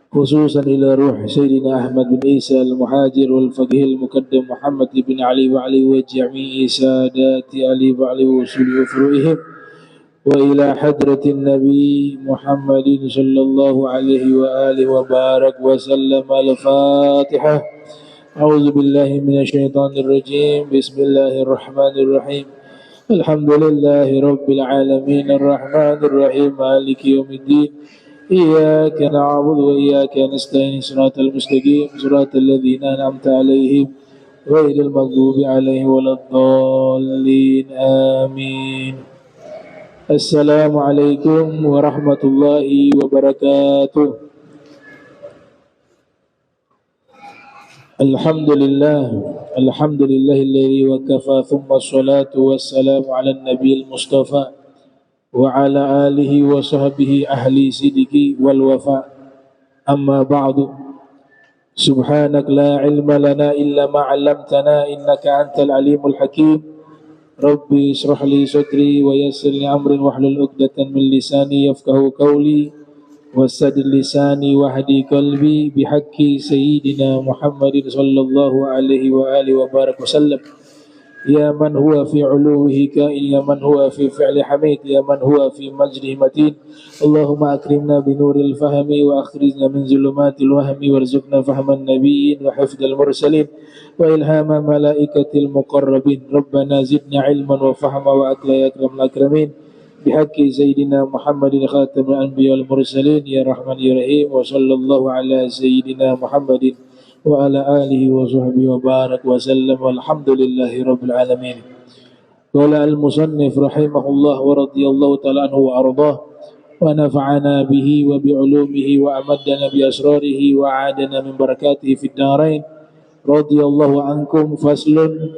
خصوصا إلى روح سيدنا أحمد بن عيسى المهاجر والفقيه المقدم محمد بن علي وعلي وجميع سادات علي وعلي وصول وفروعهم وإلى حضرة النبي محمد صلى الله عليه وآله وبارك وسلم. الفاتحة. أعوذ بالله من الشيطان الرجيم. بسم الله الرحمن الرحيم. الحمد لله رب العالمين الرحمن الرحيم مالك يوم الدين إياك نعبد وإياك نستعين صراط المستقيم صراط الذين أنعمت عليهم غير المغضوب عليهم ولا الضالين آمين. السلام عليكم ورحمة الله وبركاته. Alhamdulillah, alhamdulillahilladzi wa kafa, thumma assalatu wassalamu ala nabiyyil mustafa wa ala alihi wa sahbihi ahli sidiki wal wafa. Amma ba'du. Subhanak la ilma lana illa ma 'allamtana innaka antal alimul hakim. Rabbi israh li sadri wa yassir li amri wahlul 'uqdatam min lisani yafqahu qawli wasadid lisani wahdi qalbi bihaqqi sayyidina Muhammadin sallallahu alaihi wa alihi wa barak wasallam. Ya man huwa fi uluhi ka'in, ya man huwa fi fi'li hamid, ya man huwa fi majdi matin. Allahumma akrimna bi nuril fahmi wa akhrijna min zulumatil wahmi warzuqna fahman nabiyyin wa hifdzal mursalin wa ilhama malaikatil muqarrabin. Rabbana zidna ilman wa fahma wa akla ya akramul akramin bihaqqi sayyidina Muhammadin khatamul anbiya wal mursalin ya rahman ya rahim. Wa sallallahu ala sayyidina Muhammadin wa ala alihi wa sahbihi wa barak wa sallam walhamdulillahi rabbil alamin. Qala al-musannif rahimahullah wa radiyallahu ta'ala anhu wa ardah wa nafa'ana bihi wa bi ulumihi wa amaddana bi asrarihi wa adana min barakatihi fid darain. Radiyallahu ankum. Faslun.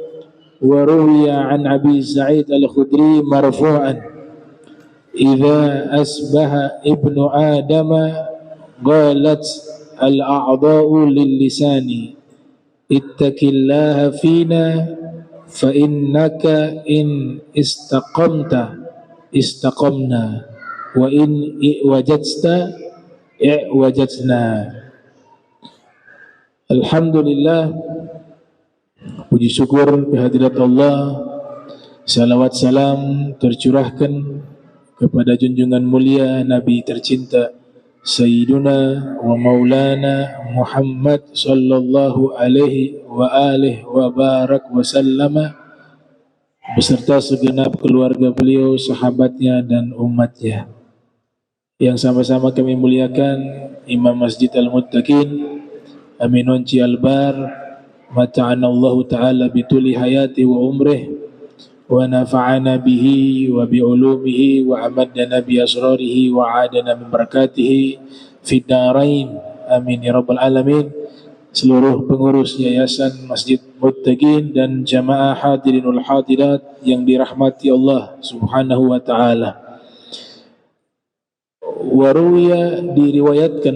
Wa ruwiya an Abi Sa'id al-Khudri marfu'an idza asbaha ibnu adama qalat al-a'dha'u lil-lisani ittaqillaha fina fa innaka in istaqamta istaqamna wa in i'wajadta i'wajadna. Alhamdulillah, puji syukur kehadirat Allah, salawat salam tercurahkan kepada junjungan mulia Nabi tercinta Sayyiduna wa Maulana Muhammad sallallahu alaihi wa alihi wa barak wa sallama beserta segenap keluarga beliau, sahabatnya dan umatnya. Yang sama-sama kami muliakan Imam Masjid Al-Muttaqin Aminun Cialbar, mata'anallahu ta'ala bituli hayati wa umrih wa nafa'ana bihi wa bi'ulumihi wa amaddana bi asrarihi wa adana min barakatihi fid darain. Amin ya rabbal alamin. Seluruh pengurus Yayasan Masjid Muttaqin dan jamaah hadirinul hadirat yang dirahmati Allah Subhanahu wa taala. Waruya diriwayatkan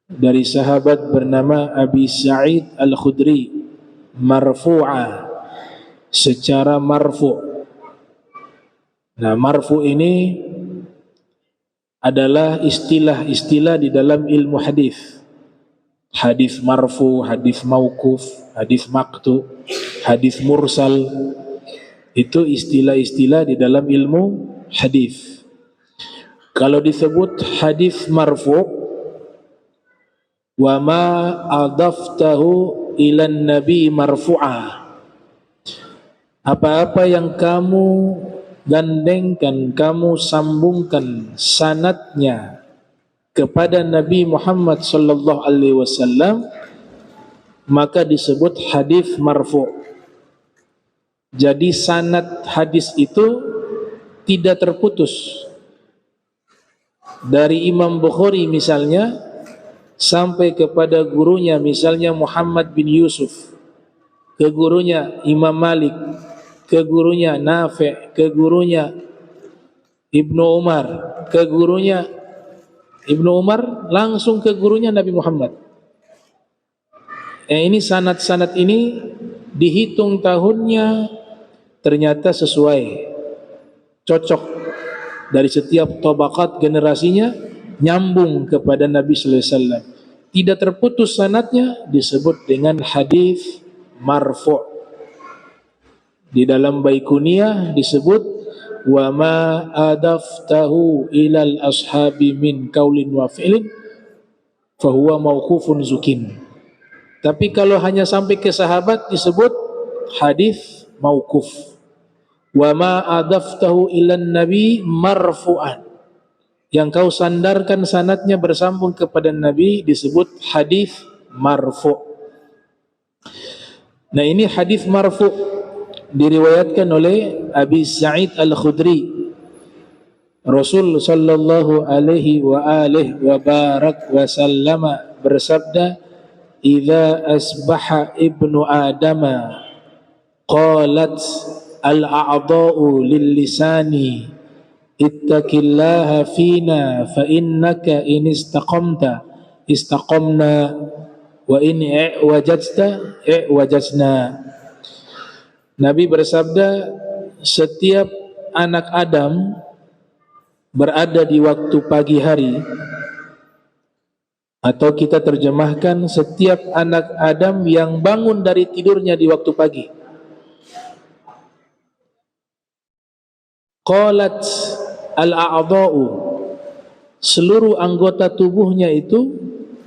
dari sahabat bernama Abi Sa'id Al-Khudri marfu'a, secara marfu'. Nah, marfu' ini adalah istilah-istilah di dalam ilmu hadis. Hadis marfu, hadis mauquf, hadis maqtu, hadis mursal, itu istilah-istilah di dalam ilmu hadis. Kalau disebut hadis marfu', wa ma adaftahu ilan nabi marfu'ah, apa-apa yang kamu gandengkan, kamu sambungkan sanadnya kepada Nabi Muhammad sallallahu alaihi wasallam, maka disebut hadis marfu'. Jadi sanad hadis itu tidak terputus. Dari Imam Bukhari misalnya sampai kepada gurunya, misalnya Muhammad bin Yusuf, ke gurunya Imam Malik, ke gurunya Nafi', ke gurunya Ibnu Umar, ke gurunya Ibnu Umar, langsung ke gurunya Nabi Muhammad. Ini sanad-sanad ini dihitung tahunnya, ternyata sesuai, cocok dari setiap tabaqat generasinya, nyambung kepada Nabi sallallahu alaihi wasallam, tidak terputus sanadnya, disebut dengan hadis marfu'. Di dalam Baikuniyah disebut wa ma adaftahu ilal ashabi min qaulin wa fi'lin fahuwa mauqufun zukin. Tapi kalau hanya sampai ke sahabat disebut hadis mauquf. Wa ma adaftahu ilan nabi marfu'an, yang kau sandarkan sanadnya bersambung kepada Nabi disebut hadis marfu'. Nah, ini hadis marfu' diriwayatkan oleh Abi Sa'id Al-Khudri. Rasul sallallahu alaihi wa alihi wa barak wa sallama bersabda, "Idza asbaha ibnu adama qalat al-a'dha'u lil-lisani ittaqillaha fina fa innaka in istaqamta istaqamna wa in i'wajajna." Nabi bersabda, setiap anak Adam berada di waktu pagi hari, atau kita terjemahkan setiap anak Adam yang bangun dari tidurnya di waktu pagi. Qalat al-a'dha'u, seluruh anggota tubuhnya itu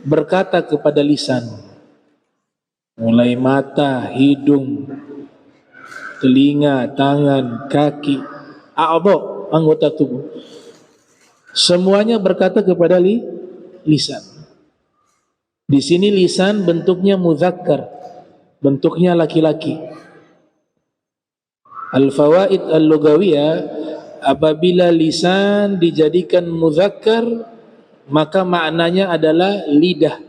berkata kepada lisan, mulai mata, hidung, telinga, tangan, kaki, a'dha', anggota tubuh, semuanya berkata kepada lisan. Di sini lisan bentuknya mudzakkar, bentuknya laki-laki. Al-fawaid al-lughawiyah, apabila lisan dijadikan mudzakkar maka maknanya adalah lidah.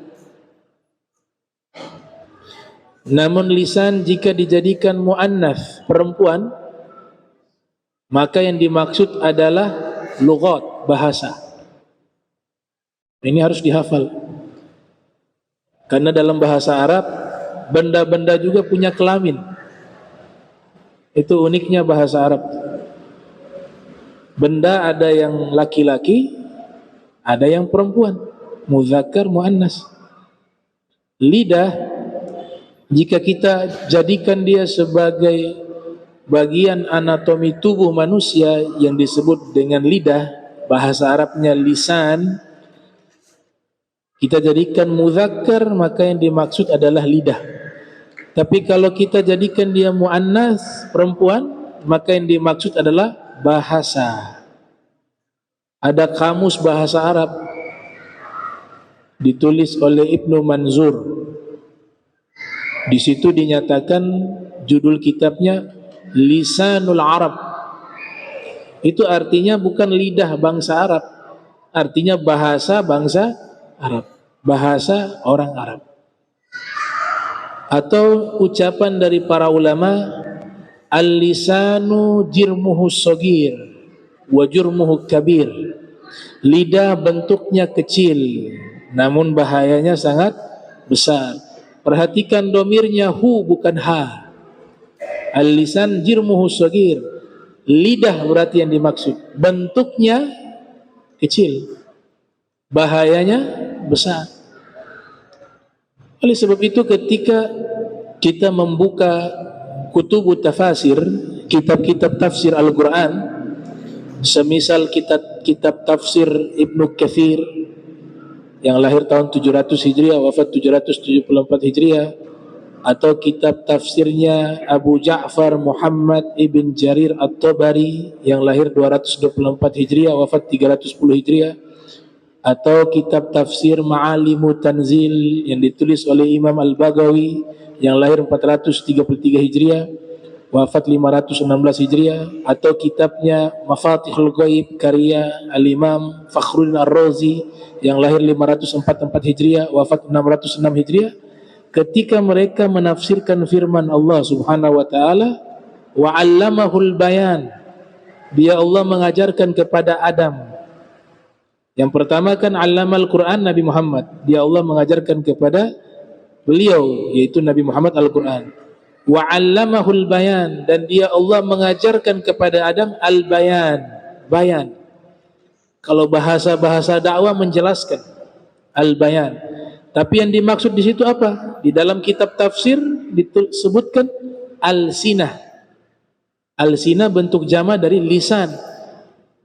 Namun lisan jika dijadikan muannats, perempuan, maka yang dimaksud adalah lughat, bahasa. Ini harus dihafal, karena dalam bahasa Arab benda-benda juga punya kelamin. Itu uniknya bahasa Arab. Benda ada yang laki-laki, ada yang perempuan, mudzakkar, muannas. Lidah, jika kita jadikan dia sebagai bagian anatomi tubuh manusia yang disebut dengan lidah, bahasa Arabnya lisan, kita jadikan mudzakkar, maka yang dimaksud adalah lidah. Tapi kalau kita jadikan dia muannas, perempuan, maka yang dimaksud adalah bahasa. Ada kamus bahasa Arab ditulis oleh Ibnu Manzur. Di situ dinyatakan judul kitabnya Lisanul Arab. Itu artinya bukan lidah bangsa Arab, artinya bahasa bangsa Arab, bahasa orang Arab. Atau ucapan dari para ulama, al-lisanu jirmuhu shagir wa jurmuhu kabir. Lidah bentuknya kecil, namun bahayanya sangat besar. Perhatikan domirnya hu, bukan ha. Al-lisan jirmuhu shagir, lidah berarti yang dimaksud. Bentuknya kecil, bahayanya besar. Oleh sebab itu ketika kita membuka kutubut tafasir, kitab-kitab tafsir Al-Quran, semisal kitab tafsir Ibnu Katsir yang lahir tahun 700 Hijriah, wafat 774 Hijriah, atau kitab tafsirnya Abu Ja'far Muhammad ibn Jarir At-Tabari yang lahir 224 Hijriah, wafat 310 Hijriah, atau kitab tafsir Ma'alimu Tanzil yang ditulis oleh Imam Al-Baghawi yang lahir 433 Hijriah, wafat 516 Hijriah, atau kitabnya Mafatihul Ghaib karya Al-Imam Fakhruddin Ar-Razi yang lahir 544 Hijriah, wafat 606 Hijriah. Ketika mereka menafsirkan firman Allah Subhanahu wa taala, wa 'allamahul bayan, dia Allah mengajarkan kepada Adam. Yang pertama kan 'allamal Quran Nabi Muhammad, dia Allah mengajarkan kepada beliau yaitu Nabi Muhammad Al-Quran. Wa 'allamahul bayan, dan dia Allah mengajarkan kepada Adam al-bayan, bayan. Kalau bahasa-bahasa dakwah menjelaskan al-bayan. Tapi yang dimaksud di situ apa? Di dalam kitab tafsir disebutkan al-sinah. Al-sinah bentuk jama dari lisan.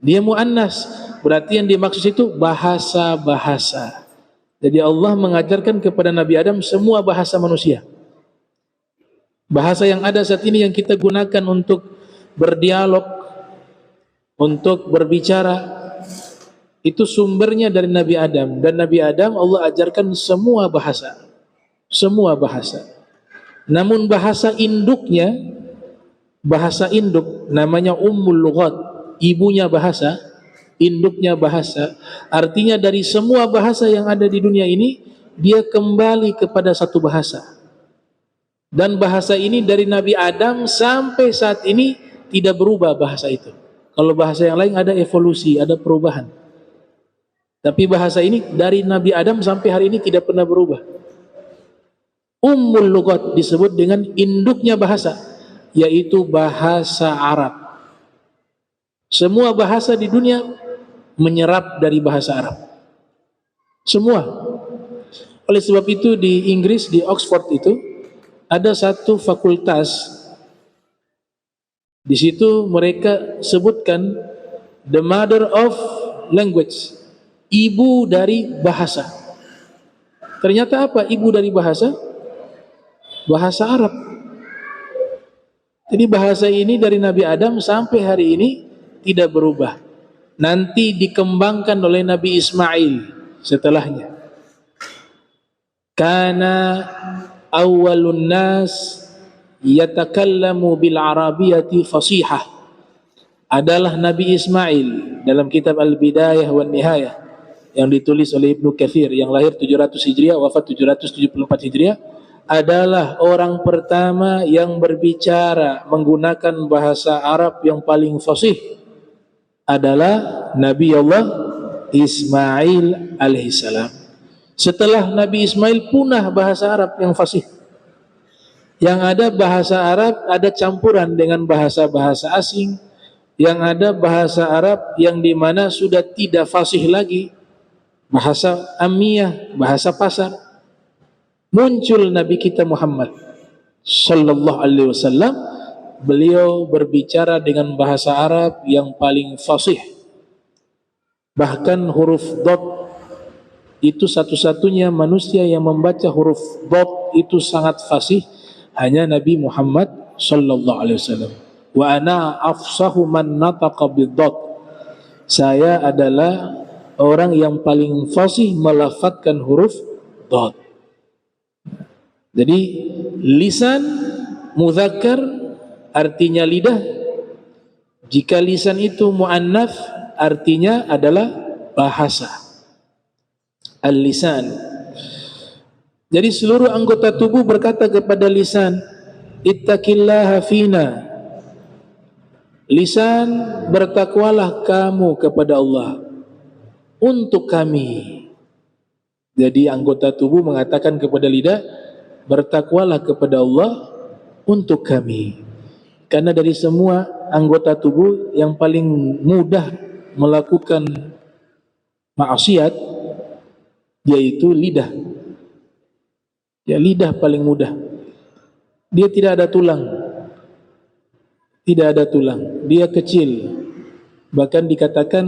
Dia muannas. Berarti yang dimaksud itu bahasa-bahasa. Jadi Allah mengajarkan kepada Nabi Adam semua bahasa manusia. Bahasa yang ada saat ini yang kita gunakan untuk berdialog, untuk berbicara, itu sumbernya dari Nabi Adam. Dan Nabi Adam Allah ajarkan semua bahasa. Semua bahasa. Namun bahasa induknya, bahasa induk namanya Ummul Lughat, ibunya bahasa, induknya bahasa. Artinya dari semua bahasa yang ada di dunia ini, dia kembali kepada satu bahasa. Dan bahasa ini dari Nabi Adam sampai saat ini tidak berubah bahasa itu. Kalau bahasa yang lain ada evolusi, ada perubahan. Tapi bahasa ini dari Nabi Adam sampai hari ini tidak pernah berubah. Ummul Lughat disebut dengan induknya bahasa, yaitu bahasa Arab. Semua bahasa di dunia menyerap dari bahasa Arab. Semua. Oleh sebab itu di Inggris, di Oxford itu ada satu fakultas. Di situ mereka sebutkan the mother of language, ibu dari bahasa. Ternyata apa ibu dari bahasa? Bahasa Arab. Jadi bahasa ini dari Nabi Adam sampai hari ini tidak berubah. Nanti dikembangkan oleh Nabi Ismail setelahnya. Kana awwalun nas yatakallamu bil arabiyyati fasihah. Adalah Nabi Ismail dalam kitab Al-Bidayah wan Nihayah yang ditulis oleh Ibnu Katsir yang lahir 700 Hijriah wafat 774 Hijriah, adalah orang pertama yang berbicara menggunakan bahasa Arab yang paling fasih, adalah Nabi Allah Ismail alaihissalam. Setelah Nabi Ismail punah bahasa Arab yang fasih. Yang ada bahasa Arab ada campuran dengan bahasa-bahasa asing. Yang ada bahasa Arab yang dimana sudah tidak fasih lagi, bahasa Amiyah, bahasa pasar. Muncul Nabi kita Muhammad sallallahu alaihi wasallam, beliau berbicara dengan bahasa Arab yang paling fasih. Bahkan huruf dot itu satu-satunya manusia yang membaca huruf dot itu sangat fasih, hanya Nabi Muhammad sallallahu alaihi wasallam. Wa ana afsahu man nataqa bid-dot. Saya adalah orang yang paling fasih melafadzkan huruf dot. Jadi lisan mudzakkar artinya lidah. Jika lisan itu muannats artinya adalah bahasa. Al-lisan. Jadi seluruh anggota tubuh berkata kepada lisan, ittaqillaha fina. Lisan, bertakwalah kamu kepada Allah untuk kami. Jadi anggota tubuh mengatakan kepada lidah, bertakwalah kepada Allah untuk kami. Karena dari semua anggota tubuh yang paling mudah melakukan maksiat yaitu lidah. Ya, lidah paling mudah. Dia tidak ada tulang. Tidak ada tulang. Dia kecil. Bahkan dikatakan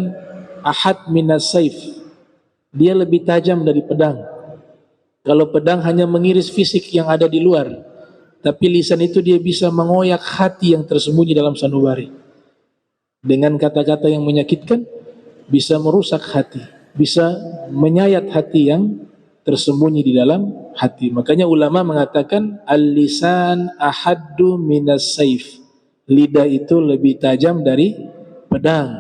ahad minas saif. Dia lebih tajam dari pedang. Kalau pedang hanya mengiris fisik yang ada di luar, tapi lisan itu dia bisa mengoyak hati yang tersembunyi dalam sanubari. Dengan kata-kata yang menyakitkan, bisa merusak hati, bisa menyayat hati yang tersembunyi di dalam hati. Makanya ulama mengatakan al-lisan ahaddu minas saif. Lidah itu lebih tajam dari pedang.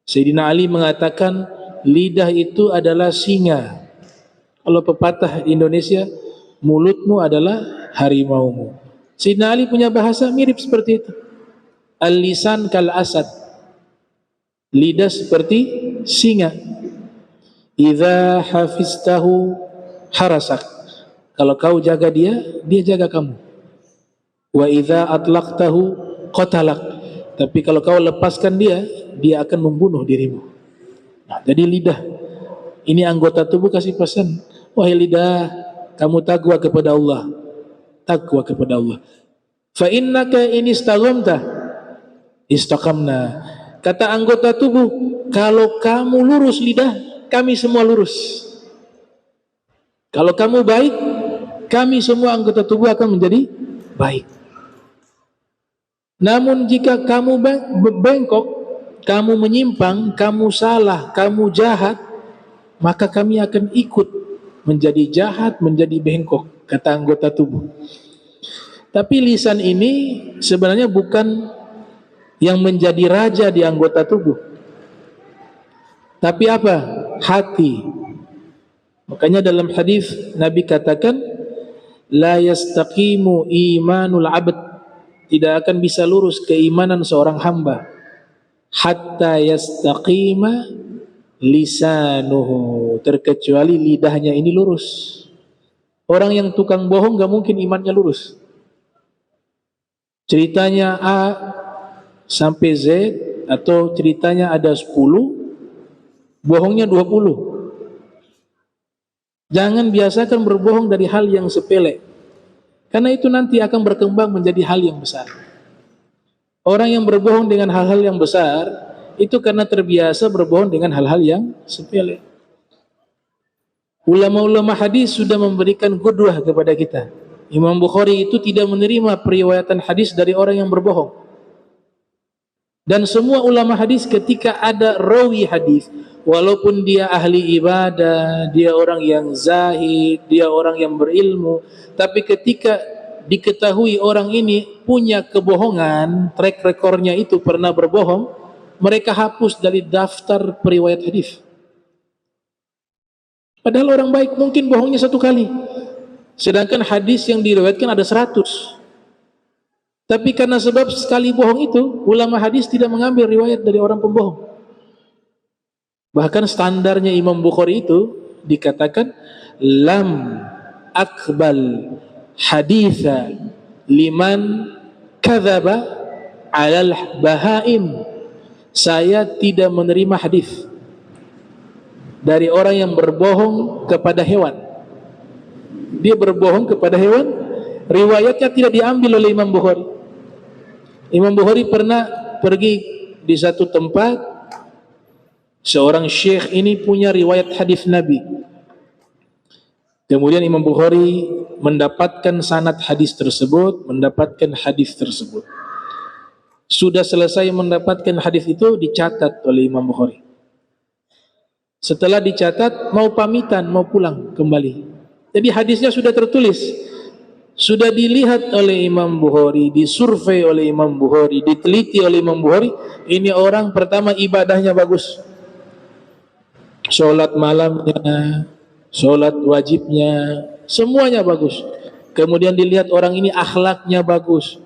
Sayyidina Ali mengatakan lidah itu adalah singa. Kalau pepatah Indonesia, mulutmu adalah harimaumu. Sayyidina Ali punya bahasa mirip seperti itu. Al-lisan kal asad. Lidah seperti singa. Idza hafiztahu harasak. Kalau kau jaga dia, dia jaga kamu. Wa idza atlaqtahu qatalak. Tapi kalau kau lepaskan dia, dia akan membunuh dirimu. Nah, jadi lidah ini anggota tubuh kasih pesan, wahai lidah, kamu takwa kepada Allah, takwa kepada Allah. Fa innaka in istaqamta istaqamna. Kata anggota tubuh, kalau kamu lurus lidah, kami semua lurus. Kalau kamu baik, kami semua anggota tubuh akan menjadi baik. Namun jika kamu bengkok, kamu menyimpang, kamu salah, kamu jahat, maka kami akan ikut menjadi jahat, menjadi bengkok, kata anggota tubuh. Tapi lisan ini sebenarnya bukan yang menjadi raja di anggota tubuh. Tapi apa? Hati. Makanya dalam hadis Nabi katakan, la yastaqimu imanul abd, tidak akan bisa lurus keimanan seorang hamba hatta yastaqima lisanuhu, terkecuali lidahnya ini lurus. Orang yang tukang bohong gak mungkin imannya lurus. Ceritanya A sampai Z, atau ceritanya ada 10, bohongnya 20. Jangan biasakan berbohong dari hal yang sepele, karena itu nanti akan berkembang menjadi hal yang besar. Orang yang berbohong dengan hal-hal yang besar itu karena terbiasa berbohong dengan hal-hal yang sepele. Ulama-ulama hadis sudah memberikan qudwah kepada kita. Imam Bukhari itu tidak menerima periwayatan hadis dari orang yang berbohong. Dan semua ulama hadis ketika ada rawi hadis, walaupun dia ahli ibadah, dia orang yang zahid, dia orang yang berilmu, tapi ketika diketahui orang ini punya kebohongan, track recordnya itu pernah berbohong, mereka hapus dari daftar periwayat hadis. Padahal orang baik mungkin bohongnya 1 kali, sedangkan hadis yang diriwayatkan ada 100. Tapi karena sebab sekali bohong itu, ulama hadis tidak mengambil riwayat dari orang pembohong. Bahkan standarnya Imam Bukhari itu dikatakan lam akbal haditha liman kadzaba alal bahaim. Saya tidak menerima hadis dari orang yang berbohong kepada hewan. Dia berbohong kepada hewan, riwayatnya tidak diambil oleh Imam Bukhari. Imam Bukhari pernah pergi di satu tempat, seorang syekh ini punya riwayat hadis Nabi. Kemudian Imam Bukhari mendapatkan sanad hadis tersebut, mendapatkan hadis tersebut. Sudah selesai mendapatkan hadis itu, dicatat oleh Imam Bukhari. Setelah dicatat, mau pamitan, mau pulang kembali. Jadi hadisnya sudah tertulis, sudah dilihat oleh Imam Bukhari, disurvei oleh Imam Bukhari, diteliti oleh Imam Bukhari. Ini orang pertama ibadahnya bagus, sholat malamnya, sholat wajibnya, semuanya bagus. Kemudian dilihat orang ini akhlaknya bagus,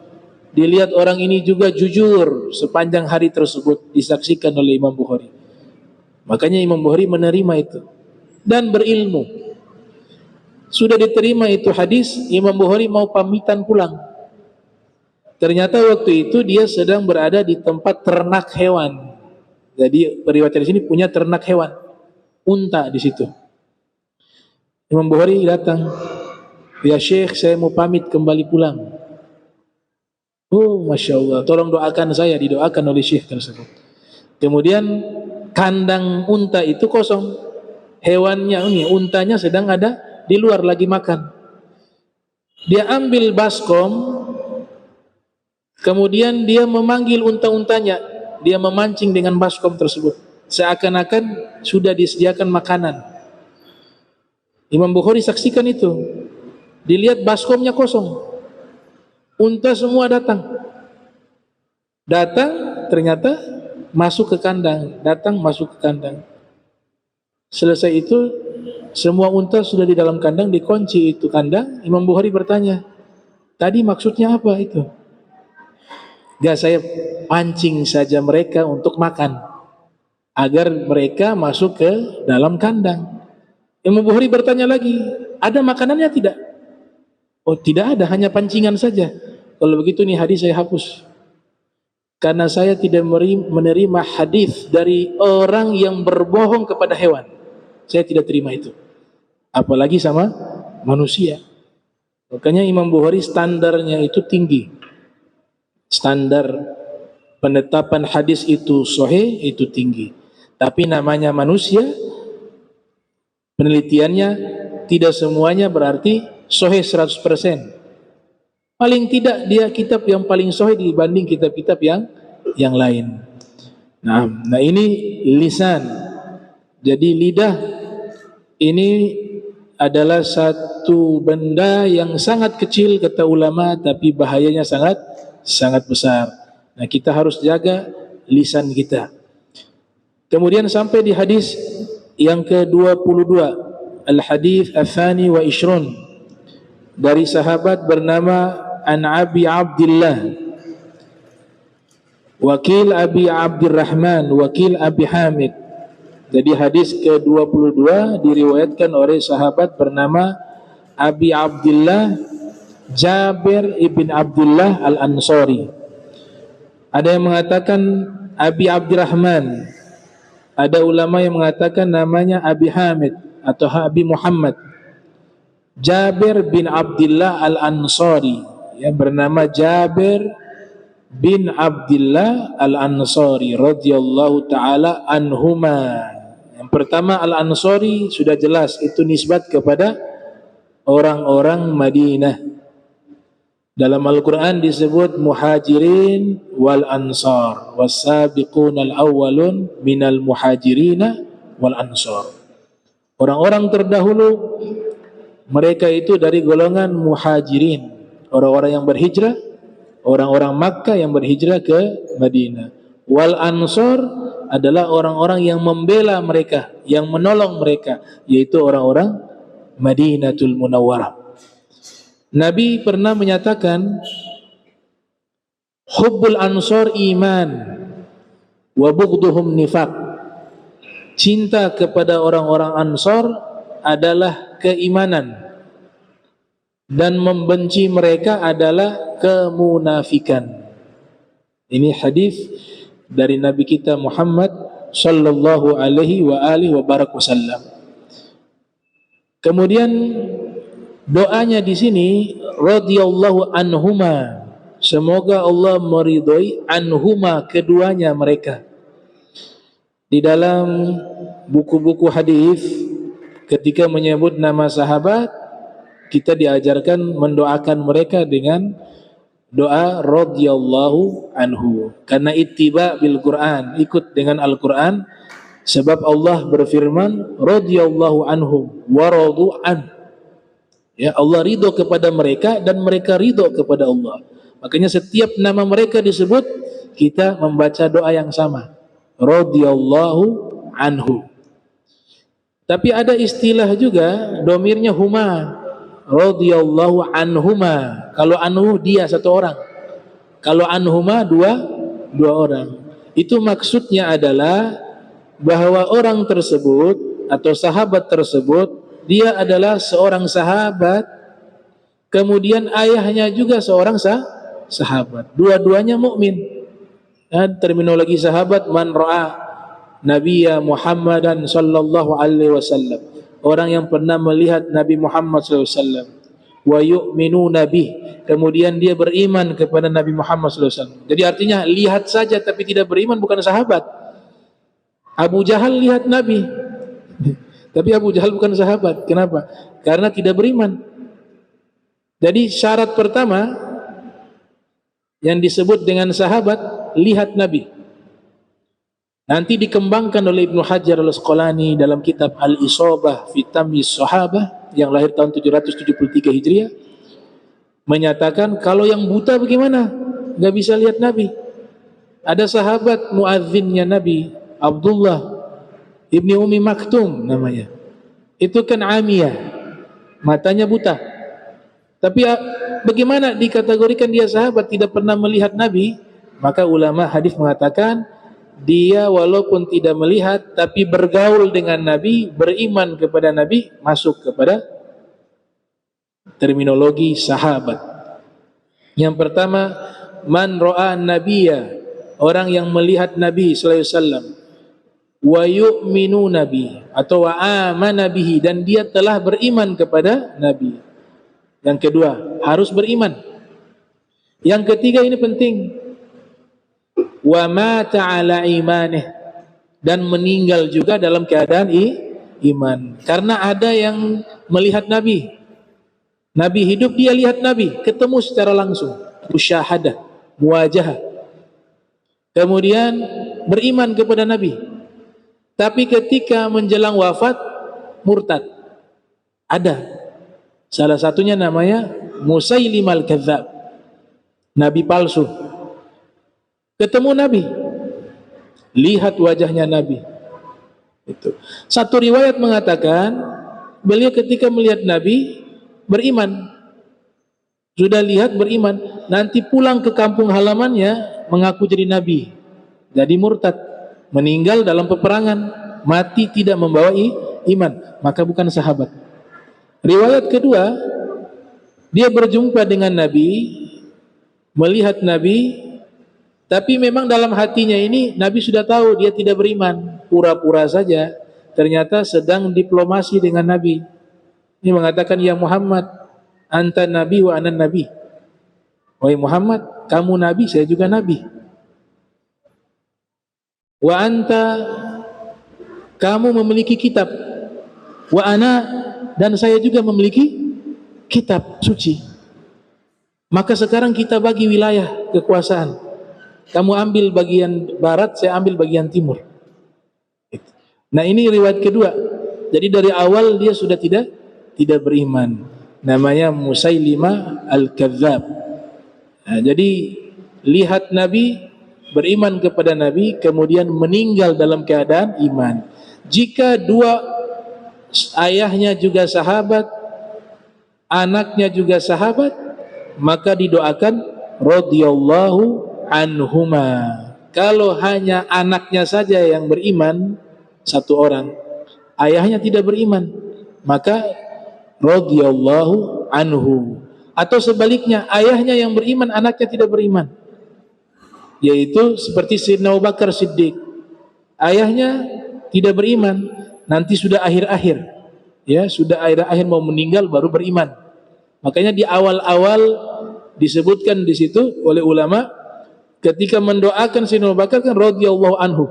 dilihat orang ini juga jujur sepanjang hari tersebut, disaksikan oleh Imam Bukhari. Makanya Imam Bukhari menerima itu dan berilmu. Sudah diterima itu hadis, Imam Bukhari mau pamitan pulang. Ternyata waktu itu dia sedang berada di tempat ternak hewan. Jadi periwayat di sini punya ternak hewan, unta di situ. Imam Bukhari datang, ya Syekh, saya mau pamit kembali pulang. Oh, masya Allah, tolong doakan saya. Didoakan oleh Syekh tersebut. Kemudian kandang unta itu kosong, hewannya ini, untanya sedang ada di luar lagi makan. Dia ambil baskom, kemudian dia memanggil unta-untanya, dia memancing dengan baskom tersebut, seakan-akan sudah disediakan makanan. Imam Bukhari saksikan itu, dilihat baskomnya kosong, unta semua datang, ternyata masuk ke kandang, datang masuk ke kandang. Selesai itu, semua unta sudah di dalam kandang, dikunci itu kandang. Imam Bukhari bertanya, tadi maksudnya apa itu? Gak, saya pancing saja mereka untuk makan, agar mereka masuk ke dalam kandang. Imam Bukhari bertanya lagi, ada makanannya tidak? Oh, tidak ada, hanya pancingan saja. Kalau begitu nih hadis saya hapus. karena saya tidak menerima hadis dari orang yang berbohong kepada hewan. Saya tidak terima itu, apalagi sama manusia. Makanya Imam Bukhari standarnya itu tinggi. Standar penetapan hadis itu sahih itu tinggi. Tapi namanya manusia, penelitiannya tidak semuanya berarti sahih 100%. Paling tidak dia kitab yang paling sahih dibanding kitab-kitab yang lain. Nah ini lisan. Jadi lidah ini adalah satu benda yang sangat kecil kata ulama, tapi bahayanya sangat besar. Nah kita harus jaga lisan kita. Kemudian sampai di hadis yang ke-22, al-hadis ats-tsani wa 20 dari sahabat bernama An Abi Abdullah Wakil Abi Abdurrahman Wakil Abi Hamid. Jadi hadis ke-22 diriwayatkan oleh sahabat bernama Abi Abdullah Jabir ibn Abdullah Al-Ansari. Ada yang mengatakan Abi Abdurrahman, ada ulama yang mengatakan namanya Abi Hamid atau Abi Muhammad. Jabir bin Abdullah Al-Ansari, yang bernama Jabir bin Abdullah Al-Ansari radhiyallahu taala anhuma. Yang pertama Al-Ansari sudah jelas itu nisbat kepada orang-orang Madinah. Dalam Al-Quran disebut muhajirin wal ansar, was-sabiquna al-awwalun minal muhajirina wal ansar. Orang-orang terdahulu mereka itu dari golongan muhajirin, orang-orang yang berhijrah, orang-orang Makkah yang berhijrah ke Madinah. Wal ansar adalah orang-orang yang membela mereka, yang menolong mereka, yaitu orang-orang Madinatul Munawwarah. Nabi pernah menyatakan hubbul ansar iman wa bughduhum nifaq. Cinta kepada orang-orang Ansar adalah keimanan dan membenci mereka adalah kemunafikan. Ini hadis dari Nabi kita Muhammad sallallahu alaihi wa wasallam. Kemudian doanya di sini radhiyallahu anhuma, semoga Allah meridhoi anhuma, keduanya mereka. Di dalam buku-buku hadis ketika menyebut nama sahabat, kita diajarkan mendoakan mereka dengan doa radhiyallahu anhu, karena ittiba bil Quran, ikut dengan Al-Quran. Sebab Allah berfirman radhiyallahu anhum wa radu an. Ya, Allah ridho kepada mereka dan mereka ridho kepada Allah. Makanya setiap nama mereka disebut, kita membaca doa yang sama, radhiyallahu anhu. Tapi ada istilah juga domirnya huma, radhiyallahu anhuma. Kalau anhu dia satu orang, kalau anhuma dua orang. Itu maksudnya adalah bahwa orang tersebut atau sahabat tersebut, dia adalah seorang sahabat, kemudian ayahnya juga seorang sahabat, dua-duanya mukmin. Terminologi sahabat, man ra'a Nabiya Muhammadan sallallahu alaihi wasallam, orang yang pernah melihat Nabi Muhammad sallallahu alaihi wasallam, wa yu'minuna bih, kemudian dia beriman kepada Nabi Muhammad sallallahu alaihi wasallam. Jadi artinya lihat saja tapi tidak beriman bukan sahabat. Abu Jahal lihat Nabi tapi Abu Jahal bukan sahabat. Kenapa? Karena tidak beriman. Jadi syarat pertama yang disebut dengan sahabat, lihat Nabi. Nanti dikembangkan oleh Ibnu Hajar Al-Asqalani dalam kitab Al-Isabah fi Tamyiz Sahabah yang lahir tahun 773 Hijriah, menyatakan kalau yang buta bagaimana? Gak bisa lihat Nabi. Ada sahabat muadzinnya Nabi, Abdullah Ibni Umi Maktum namanya. Itu kan amiyah, matanya buta. Tapi bagaimana dikategorikan dia sahabat, tidak pernah melihat Nabi? Maka ulama hadis mengatakan dia walaupun tidak melihat tapi bergaul dengan Nabi, beriman kepada Nabi, masuk kepada terminologi sahabat. Yang pertama, man ra'a nabiyya orang yang melihat Nabi sallallahu alaihi wasallam, wa yu'minu nabi atau wa amana bihi, dan dia telah beriman kepada Nabi. Yang kedua, harus beriman. Yang ketiga ini penting, wa mata ala imanih, dan meninggal juga dalam keadaan iman. Karena ada yang melihat Nabi, Nabi hidup, dia lihat Nabi, ketemu secara langsung, musyahadah, muwajahah, kemudian beriman kepada Nabi, tapi ketika menjelang wafat murtad. Ada salah satunya namanya Musailim al-Kadzab, nabi palsu. Ketemu Nabi, lihat wajahnya Nabi. Itu. Satu riwayat mengatakan beliau ketika melihat Nabi beriman, sudah lihat beriman, nanti pulang ke kampung halamannya mengaku jadi Nabi, jadi murtad, meninggal dalam peperangan, mati tidak membawa iman, maka bukan sahabat. Riwayat kedua, dia berjumpa dengan Nabi, melihat Nabi, tapi memang dalam hatinya ini Nabi sudah tahu dia tidak beriman, pura-pura saja, ternyata sedang diplomasi dengan Nabi. Ini mengatakan, ya Muhammad, anta nabi wa ana nabi. Wahai Muhammad, kamu nabi, saya juga nabi. Wa anta, kamu memiliki kitab. Wa ana, dan saya juga memiliki kitab suci. Maka sekarang kita bagi wilayah kekuasaan. Kamu ambil bagian barat, saya ambil bagian timur. Nah, ini riwayat kedua. Jadi dari awal dia sudah tidak beriman. Namanya Musailimah al-Kadzab. Nah, jadi lihat Nabi, beriman kepada Nabi, kemudian meninggal dalam keadaan iman. Jika dua ayahnya juga sahabat, anaknya juga sahabat, maka didoakan radhiyallahu anhuma. Kalau hanya anaknya saja yang beriman, satu orang, ayahnya tidak beriman, maka radhiyallahu anhu. Atau sebaliknya, ayahnya yang beriman, anaknya tidak beriman, yaitu seperti Sayyidina Abu Bakar Siddiq, ayahnya tidak beriman, nanti sudah akhir-akhir, ya sudah akhir-akhir mau meninggal baru beriman. Makanya di awal-awal disebutkan di situ oleh ulama, ketika mendoakan Sayyidina Abu Bakar kan radhiyallahu anhu,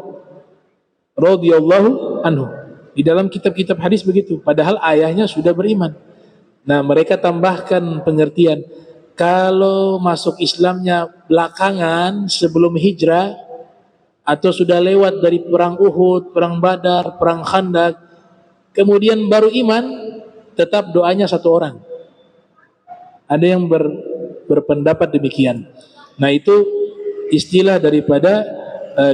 radhiyallahu anhu. Di dalam kitab-kitab hadis begitu, padahal ayahnya sudah beriman. Nah, mereka tambahkan pengertian, kalau masuk Islamnya belakangan sebelum hijrah, atau sudah lewat dari perang Uhud, perang Badar, perang Khandaq, kemudian baru iman, tetap doanya satu orang. Ada yang berpendapat demikian. Nah, itu istilah daripada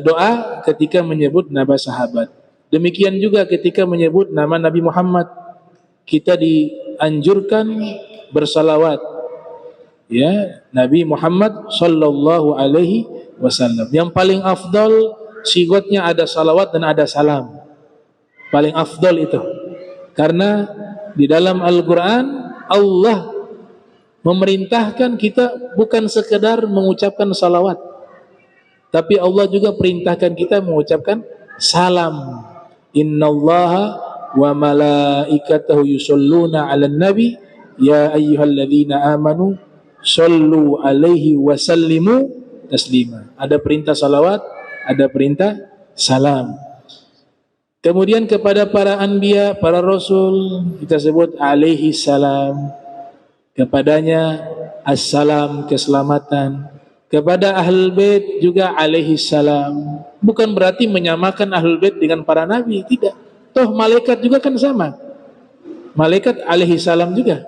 doa ketika menyebut nama sahabat. Demikian juga ketika menyebut nama Nabi Muhammad, kita dianjurkan bersalawat, ya, Nabi Muhammad sallallahu alaihi wasallam. Yang paling afdal sigotnya ada salawat dan ada salam. Paling afdal itu. Karena di dalam Al-Qur'an Allah memerintahkan kita bukan sekedar mengucapkan salawat, tapi Allah juga perintahkan kita mengucapkan salam. Innallaha wa malaikatahu yusholluna 'alan nabi ya ayyuhalladzina amanu shollu 'alaihi wa sallimu taslima. Ada perintah salawat, ada perintah salam. Kemudian kepada para anbiya, para rasul, kita sebut alaihi salam. Kepadanya assalam, keselamatan. Kepada ahlul bait juga alaihi salam. Bukan berarti menyamakan ahlul bait dengan para nabi, tidak. Toh malaikat juga kan sama. Malaikat alaihi salam juga.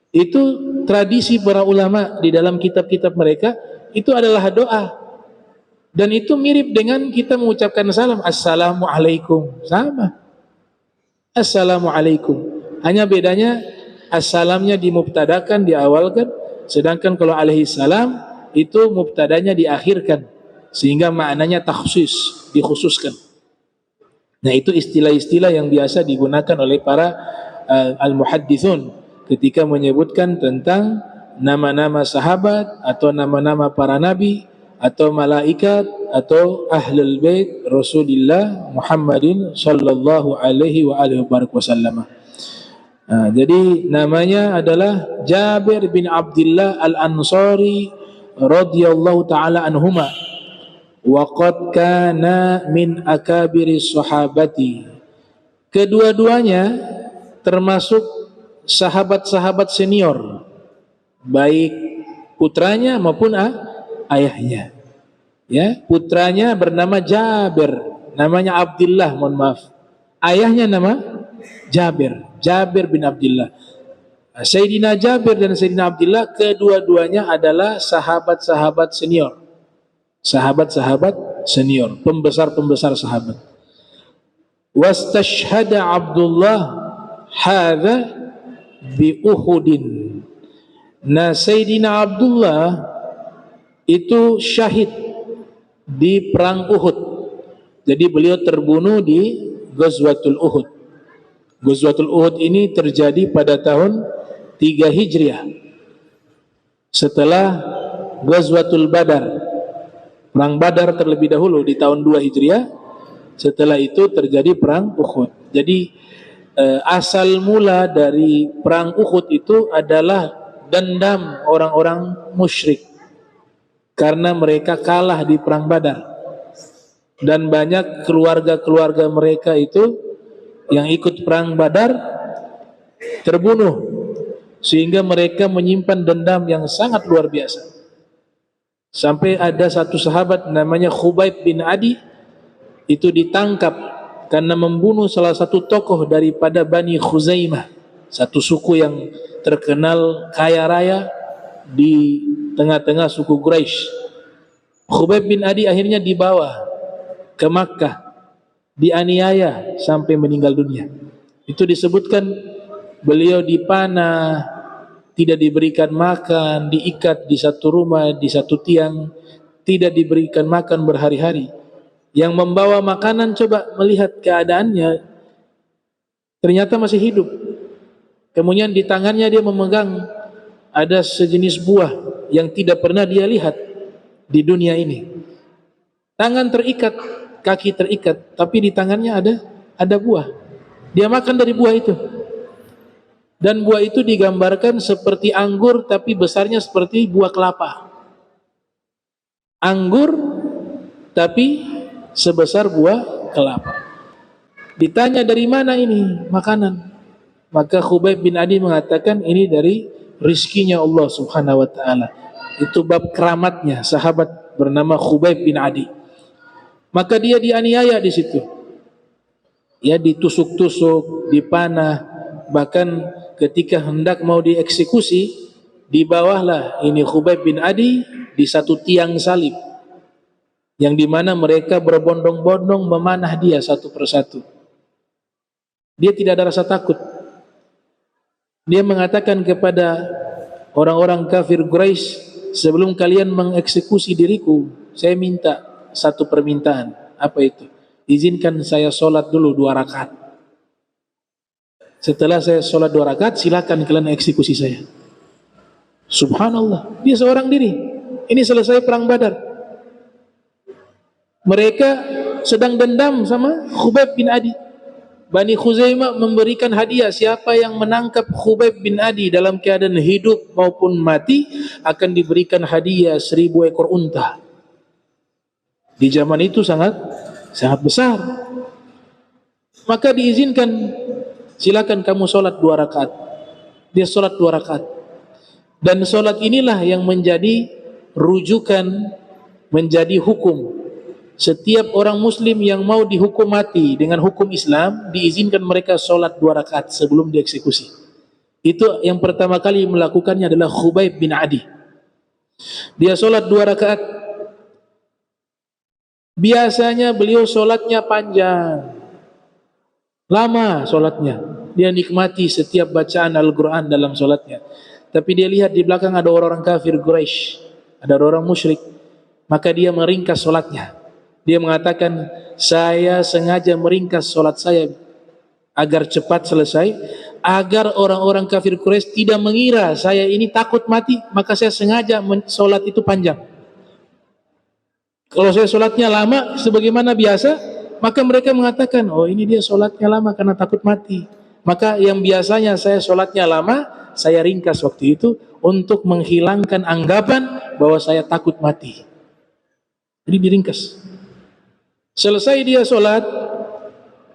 Itu tradisi para ulama di dalam kitab-kitab mereka, itu adalah doa. Dan itu mirip dengan kita mengucapkan salam, assalamualaikum, sama. Assalamualaikum. Hanya bedanya assalamnya dimubtadakan, diawalkan, sedangkan kalau alaihi salam itu mubtadanya diakhirkan, sehingga maknanya takhsis, dikhususkan. Nah, itu istilah-istilah yang biasa digunakan oleh para al-muhaddithun ketika menyebutkan tentang nama-nama sahabat atau nama-nama para nabi atau malaikat atau ahlul bait Rasulullah Muhammadin sallallahu alaihi wa alihi wasallam. Jadi namanya adalah Jabir bin Abdullah Al-Ansari radhiyallahu taala anhuma, wa qad kana min akabiris sahabati. Kedua-duanya termasuk sahabat-sahabat senior, baik putranya maupun ayahnya. Ya, putranya bernama Jabir, namanya Abdullah, mohon maaf. Ayahnya nama Jabir bin Abdullah. Sayyidina Jabir dan Sayyidina Abdullah kedua-duanya adalah sahabat-sahabat senior. Sahabat-sahabat senior, pembesar-pembesar sahabat. Wastashhada Abdullah hadza bi Uhudin. Nah, Sayyidina Abdullah itu syahid di perang Uhud. Jadi beliau terbunuh di Ghazwatul Uhud. Ghazwatul Uhud ini terjadi pada tahun 3 Hijriah. Setelah Ghazwatul Badar. Perang Badar terlebih dahulu di tahun 2 Hijriah. Setelah itu terjadi perang Uhud. Jadi asal mula dari perang Uhud itu adalah dendam orang-orang musyrik karena mereka kalah di perang Badar, dan banyak keluarga-keluarga mereka itu yang ikut perang Badar terbunuh, sehingga mereka menyimpan dendam yang sangat luar biasa. Sampai ada satu sahabat namanya Khubayb bin Adi itu ditangkap karena membunuh salah satu tokoh daripada Bani Khuzaimah, satu suku yang terkenal kaya raya di tengah-tengah suku Quraisy. Khubayb bin Adi akhirnya dibawa ke Makkah, dianiaya sampai meninggal dunia. Itu disebutkan beliau dipanah, tidak diberikan makan, diikat di satu rumah, di satu tiang, tidak diberikan makan berhari-hari. Yang membawa makanan coba melihat keadaannya, ternyata masih hidup. Kemudian di tangannya dia memegang ada sejenis buah yang tidak pernah dia lihat di dunia ini. Tangan terikat, kaki terikat, tapi di tangannya ada buah. Dia makan dari buah itu. Dan buah itu digambarkan seperti anggur, tapi besarnya seperti buah kelapa. Anggur, tapi sebesar buah kelapa. Ditanya dari mana ini makanan? Maka Khubayb bin Adi mengatakan ini dari rizkinya Allah subhanahu wa ta'ala. Itu bab keramatnya sahabat bernama Khubayb bin Adi. Maka dia dianiaya di situ. Ya, ditusuk-tusuk, dipanah, bahkan ketika hendak mau dieksekusi, dibawahlah ini Khubayb bin Adi di satu tiang salib, yang dimana mereka berbondong-bondong memanah dia satu persatu. Dia tidak ada rasa takut. Dia mengatakan kepada orang-orang kafir Quraisy, sebelum kalian mengeksekusi diriku, saya minta satu permintaan. Apa itu? Izinkan saya sholat dulu 2 rakaat. Setelah saya sholat 2 rakaat, silakan kalian eksekusi saya. Subhanallah, dia seorang diri. Ini selesai perang Badar. Mereka sedang dendam sama Khubayb bin Adi. Bani Khuzaimah memberikan hadiah, siapa yang menangkap Khubayb bin Adi dalam keadaan hidup maupun mati akan diberikan hadiah 1000 ekor unta. Di zaman itu sangat besar. Maka diizinkan, silakan kamu sholat 2 rakaat. Dia sholat 2 rakaat. Dan sholat inilah yang menjadi rujukan, menjadi hukum. Setiap orang muslim yang mau dihukum mati dengan hukum Islam, diizinkan mereka sholat 2 rakaat sebelum dieksekusi. Itu yang pertama kali melakukannya adalah Khubayb bin Adi. Dia sholat 2 rakaat. Biasanya beliau sholatnya panjang, lama sholatnya. Dia nikmati setiap bacaan Al-Quran dalam sholatnya. Tapi dia lihat di belakang ada orang-orang kafir Quraisy, ada orang musyrik. Maka dia meringkas sholatnya. Dia mengatakan, saya sengaja meringkas sholat saya agar cepat selesai, agar orang-orang kafir Quraisy tidak mengira saya ini takut mati, maka saya sengaja sholat itu panjang. Kalau saya sholatnya lama sebagaimana biasa, maka mereka mengatakan, oh ini dia sholatnya lama karena takut mati. Maka yang biasanya saya sholatnya lama, saya ringkas waktu itu untuk menghilangkan anggapan bahwa saya takut mati. Jadi diringkas. Selesai dia sholat,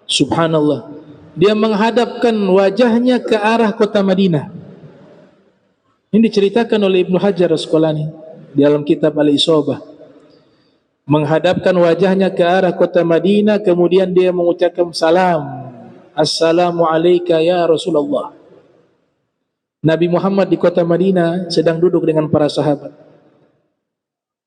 subhanallah, dia menghadapkan wajahnya ke arah kota Madinah. Ini diceritakan oleh Ibnu Hajar Asqalani di dalam kitab Al-Isabah. Menghadapkan wajahnya ke arah kota Madinah, kemudian dia mengucapkan salam, assalamu alayka ya Rasulullah. Nabi Muhammad di kota Madinah sedang duduk dengan para sahabat.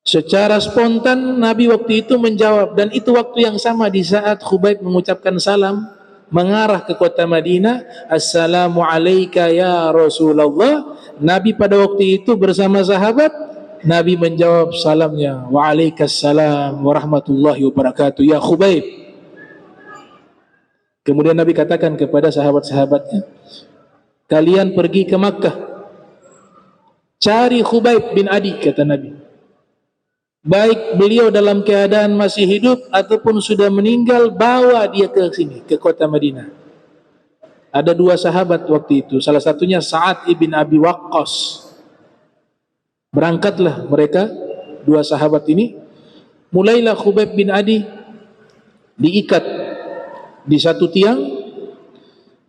Secara spontan Nabi waktu itu menjawab, dan itu waktu yang sama di saat Khubayb mengucapkan salam mengarah ke kota Madinah, assalamu alayka ya Rasulullah. Nabi pada waktu itu bersama sahabat, Nabi menjawab salamnya, waalaikumsalam warahmatullahi wabarakatuh ya Khubayb. Kemudian Nabi katakan kepada sahabat-sahabatnya, kalian pergi ke Makkah, cari Khubayb bin Adi, kata Nabi. Baik beliau dalam keadaan masih hidup ataupun sudah meninggal, bawa dia ke sini, ke kota Madinah. Ada dua sahabat waktu itu, salah satunya Sa'ad ibn Abi Waqqas. Berangkatlah mereka, dua sahabat ini. Mulailah Khubayb bin Adi diikat di satu tiang.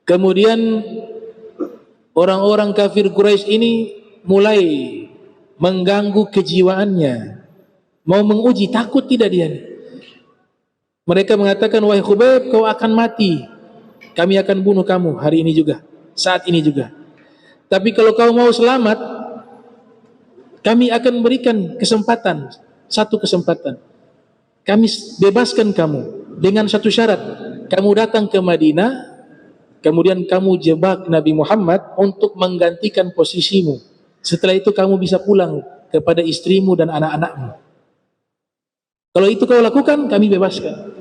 Kemudian orang-orang kafir Quraisy ini mulai mengganggu kejiwaannya, mau menguji takut tidak dia. Mereka mengatakan, wahai Khubayb, kau akan mati, kami akan bunuh kamu hari ini juga, saat ini juga. Tapi kalau kau mau selamat, kami akan berikan kesempatan, satu kesempatan. Kami bebaskan kamu dengan satu syarat. Kamu datang ke Madinah, kemudian kamu jebak Nabi Muhammad untuk menggantikan posisimu. Setelah itu kamu bisa pulang kepada istrimu dan anak-anakmu. Kalau itu kau lakukan, kami bebaskan.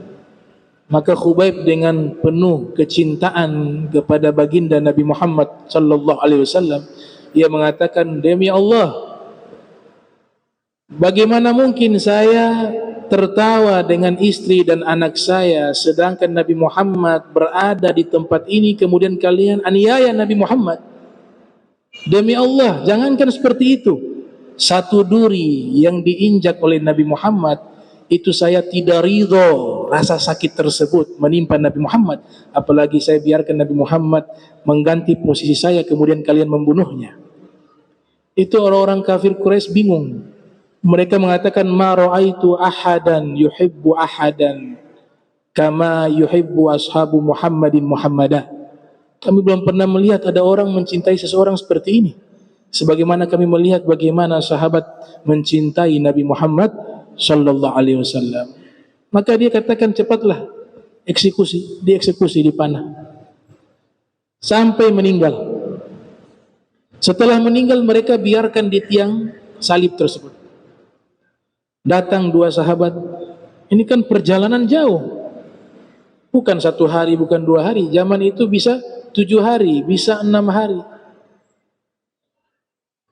Maka Khubayb dengan penuh kecintaan kepada baginda Nabi Muhammad sallallahu alaihi wasallam, ia mengatakan, demi Allah, bagaimana mungkin saya tertawa dengan istri dan anak saya, sedangkan Nabi Muhammad berada di tempat ini, kemudian kalian aniaya Nabi Muhammad. Demi Allah, jangankan seperti itu, satu duri yang diinjak oleh Nabi Muhammad, itu saya tidak ridho rasa sakit tersebut menimpa Nabi Muhammad. Apalagi saya biarkan Nabi Muhammad mengganti posisi saya, kemudian kalian membunuhnya. Itu orang-orang kafir Quraisy bingung. Mereka mengatakan, ma ra'aitu ahadan yuhibbu ahadan kama yuhibbu ashabu Muhammadin Muhammadah. Kami belum pernah melihat ada orang mencintai seseorang seperti ini, sebagaimana kami melihat bagaimana sahabat mencintai Nabi Muhammad sallallahu alaihi wasallam. Maka dia katakan, cepatlah eksekusi, dieksekusi, dipanah sampai meninggal. Setelah meninggal, mereka biarkan di tiang salib tersebut. Datang dua sahabat. Ini kan perjalanan jauh, bukan satu hari, bukan dua hari. Zaman itu bisa 7 hari, bisa 6 hari.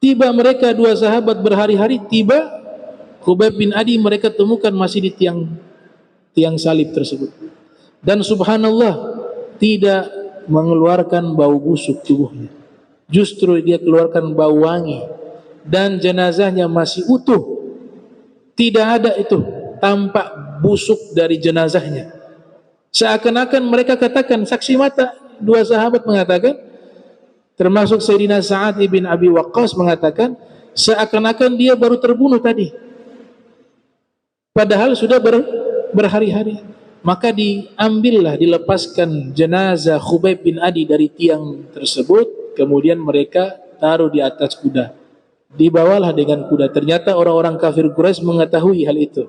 Tiba mereka dua sahabat berhari-hari, tiba Khubayb bin Adi mereka temukan masih di tiang salib tersebut. Dan subhanallah, tidak mengeluarkan bau busuk tubuhnya. Justru dia keluarkan bau wangi. Dan jenazahnya masih utuh. Tidak ada itu tampak busuk dari jenazahnya. Seakan-akan mereka katakan, saksi mata, dua sahabat mengatakan, termasuk Sayyidina Sa'ad ibn Abi Waqqas mengatakan, seakan-akan dia baru terbunuh tadi, padahal sudah berhari-hari. Maka diambillah, dilepaskan jenazah Khubayb bin Adi dari tiang tersebut. Kemudian mereka taruh di atas kuda, dibawalah dengan kuda. Ternyata orang-orang kafir Quraisy mengetahui hal itu.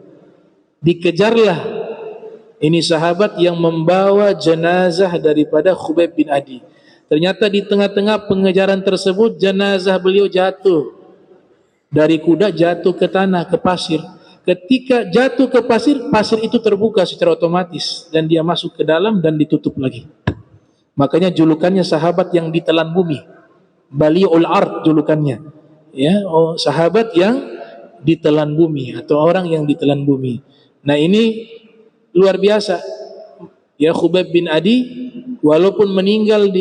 Dikejarlah ini sahabat yang membawa jenazah daripada Khubayb bin Adi. Ternyata di tengah-tengah pengejaran tersebut, jenazah beliau jatuh dari kuda, jatuh ke tanah, ke pasir. Ketika jatuh ke pasir, pasir itu terbuka secara otomatis dan dia masuk ke dalam dan ditutup lagi. Makanya julukannya sahabat yang ditelan bumi, Bali'ul Ard julukannya. Ya, sahabat yang ditelan bumi atau orang yang ditelan bumi. Nah, ini luar biasa. Ya, Khubayb bin Adi walaupun meninggal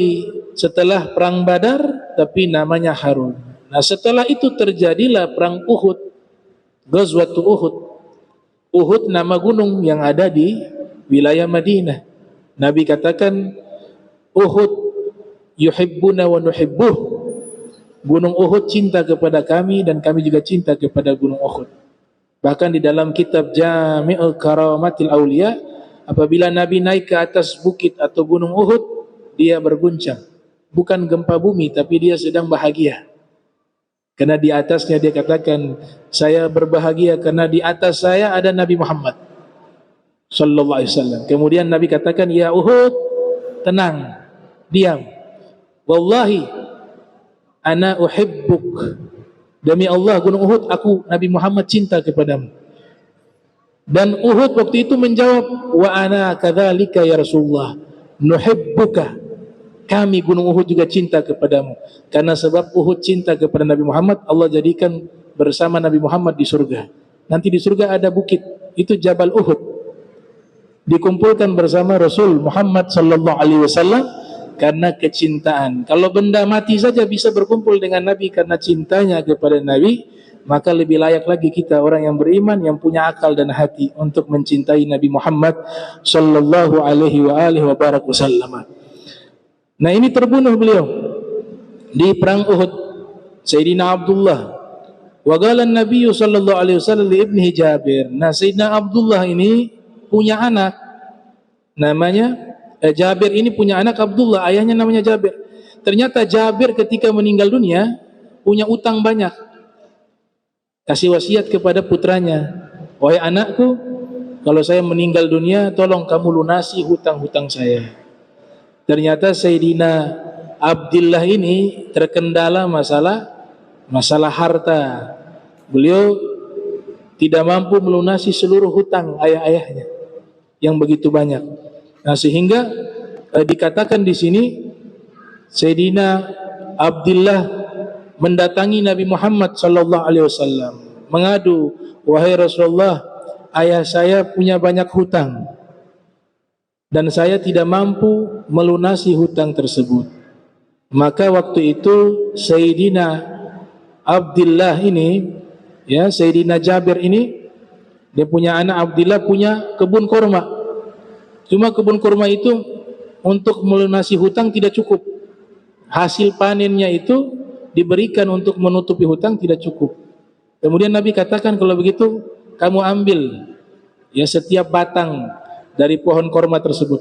setelah perang Badar, tapi namanya harum. Nah, setelah itu terjadilah perang Uhud, Ghazwatul Uhud. Uhud nama gunung yang ada di wilayah Madinah. Nabi katakan, Uhud yuhibbuna wa nuhibbuh. Gunung Uhud cinta kepada kami dan kami juga cinta kepada gunung Uhud. Bahkan di dalam kitab Jami'ul Karamatil Auliya, apabila Nabi naik ke atas bukit atau gunung Uhud, dia berguncang. Bukan gempa bumi, tapi dia sedang bahagia. Karena di atasnya dia katakan, saya berbahagia karena di atas saya ada Nabi Muhammad sallallahu alaihi wasallam. Kemudian Nabi katakan, ya Uhud, tenang, diam. Wallahi ana uhibbuk. Demi Allah gunung Uhud, aku Nabi Muhammad cinta kepadamu. Dan Uhud waktu itu menjawab, wa ana kadzalika ya Rasulullah, nuhibbuka. Kami gunung Uhud juga cinta kepadamu. Karena sebab Uhud cinta kepada Nabi Muhammad, Allah jadikan bersama Nabi Muhammad di surga. Nanti di surga ada bukit, itu Jabal Uhud. Dikumpulkan bersama Rasul Muhammad sallallahu alaihi wasallam karena kecintaan. Kalau benda mati saja bisa berkumpul dengan Nabi karena cintanya kepada Nabi, maka lebih layak lagi kita orang yang beriman, yang punya akal dan hati untuk mencintai Nabi Muhammad sallallahu alaihi wa barak wasallam. Nah, ini terbunuh beliau di perang Uhud, Sayyidina Abdullah. Wa qala an-nabiy sallallahu alaihi wasallam li ibnihi Jabir. Nah, Sayyidina Abdullah ini punya anak namanya Jabir ini punya anak Abdullah, ayahnya namanya Jabir. Ternyata Jabir ketika meninggal dunia punya utang banyak. Kasih wasiat kepada putranya, wahai anakku, kalau saya meninggal dunia, tolong kamu lunasi hutang-hutang saya. Ternyata Sayyidina Abdullah ini terkendala masalah harta. Beliau tidak mampu melunasi seluruh hutang ayah-ayahnya yang begitu banyak. Nah, sehingga dikatakan di sini Sayyidina Abdullah mendatangi Nabi Muhammad sallallahu alaihi wasallam mengadu, wahai Rasulullah, ayah saya punya banyak hutang dan saya tidak mampu melunasi hutang tersebut. Maka waktu itu Sayyidina Abdullah ini, ya, Sayyidina Jabir ini, dia punya anak Abdullah punya kebun kurma. Cuma kebun kurma itu untuk melunasi hutang tidak cukup. Hasil panennya itu diberikan untuk menutupi hutang tidak cukup. Kemudian Nabi katakan, kalau begitu kamu ambil ya setiap batang dari pohon kurma tersebut.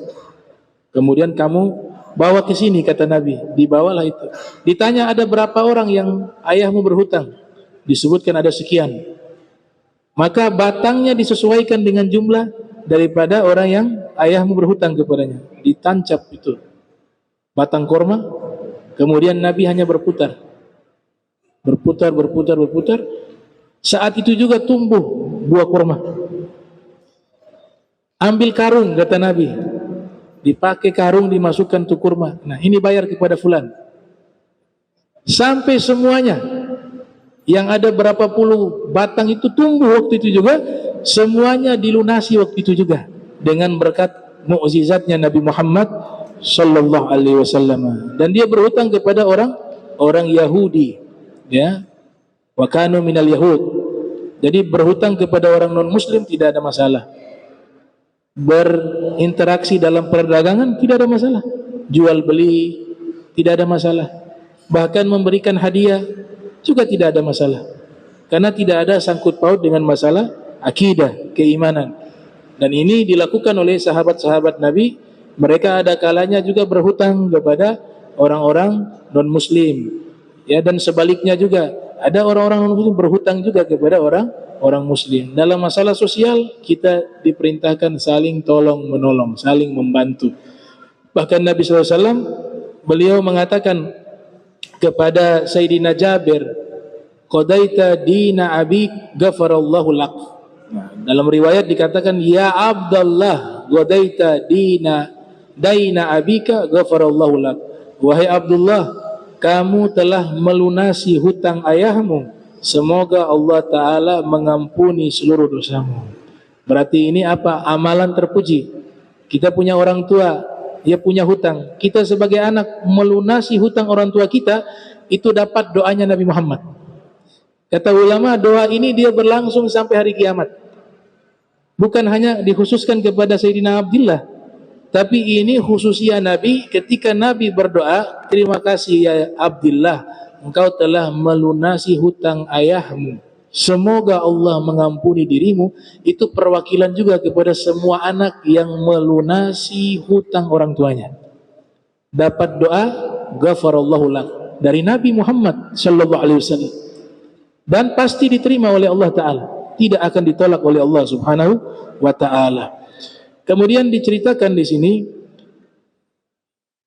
Kemudian kamu bawa ke sini, kata Nabi. Dibawalah itu. Ditanya, ada berapa orang yang ayahmu berhutang? Disebutkan ada sekian. Maka batangnya disesuaikan dengan jumlah daripada orang yang ayahmu berhutang kepadanya. Ditancap itu batang kurma. Kemudian Nabi hanya berputar. Saat itu juga tumbuh buah kurma. Ambil karung, kata Nabi. Dipakai karung, dimasukkan tuh kurma. Nah, ini bayar kepada fulan. Sampai semuanya yang ada berapa puluh batang itu tumbuh waktu itu juga, semuanya dilunasi waktu itu juga dengan berkat mukjizatnya Nabi Muhammad sallallahu alaihi wasallam. Dan dia berhutang kepada orang Yahudi, ya, wa kanu minal yahud. Jadi berhutang kepada orang non muslim tidak ada masalah. Berinteraksi dalam perdagangan tidak ada masalah. Jual beli tidak ada masalah. Bahkan memberikan hadiah juga tidak ada masalah. Karena tidak ada sangkut paut dengan masalah akidah, keimanan. Dan ini dilakukan oleh sahabat-sahabat Nabi. Mereka ada kalanya juga berhutang kepada orang-orang non-muslim, ya, dan sebaliknya juga ada orang-orang non-muslim berhutang juga kepada orang muslim. Dalam masalah sosial kita diperintahkan saling tolong menolong, saling membantu. Bahkan Nabi SAW beliau mengatakan kepada Sayyidina Jabir, qadaita dina abik ghafarallahu lak. Nah, dalam riwayat dikatakan, ya Abdullah qadaita daina abika ghafarallahu lak. Wahai Abdullah, kamu telah melunasi hutang ayahmu semoga Allah Ta'ala mengampuni seluruh dosamu. Berarti ini apa? Amalan terpuji. Kita punya orang tua, dia punya hutang, kita sebagai anak melunasi hutang orang tua kita, itu dapat doanya Nabi Muhammad. Kata ulama, doa ini dia berlangsung sampai hari kiamat. Bukan hanya dikhususkan kepada Sayyidina Abdullah, tapi ini khususnya Nabi. Ketika Nabi berdoa, terima kasih ya Abdullah, engkau telah melunasi hutang ayahmu, semoga Allah mengampuni dirimu. Itu perwakilan juga kepada semua anak yang melunasi hutang orang tuanya. Dapat doa ghafarallahu lak dari Nabi Muhammad sallallahu alaihi wasallam, dan pasti diterima oleh Allah Ta'ala, tidak akan ditolak oleh Allah Subhanahu wa Ta'ala. Kemudian diceritakan di sini,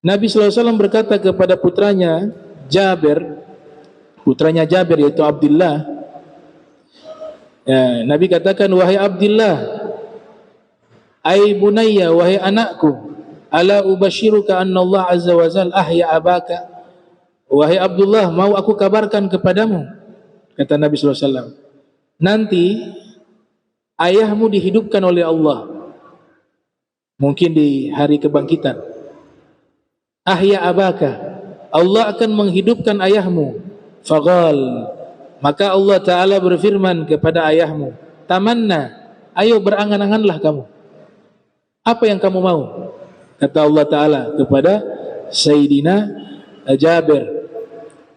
Nabi SAW berkata kepada putranya Jabir, yaitu Abdullah. Ya, Nabi katakan, wahai Abdullah, ai bunayya, wahai anakku, ala ubashiruka anna Allah azza wa jalla ahya abaka. Wahai Abdullah, mau aku kabarkan kepadamu, kata Nabi SAW, nanti ayahmu dihidupkan oleh Allah, mungkin di hari kebangkitan. Ahya abaka, Allah akan menghidupkan ayahmu. Faqal, maka Allah Ta'ala berfirman kepada ayahmu, tamanna, ayo berangan-anganlah kamu, apa yang kamu mau? Kata Allah Ta'ala kepada Sayyidina Jabir.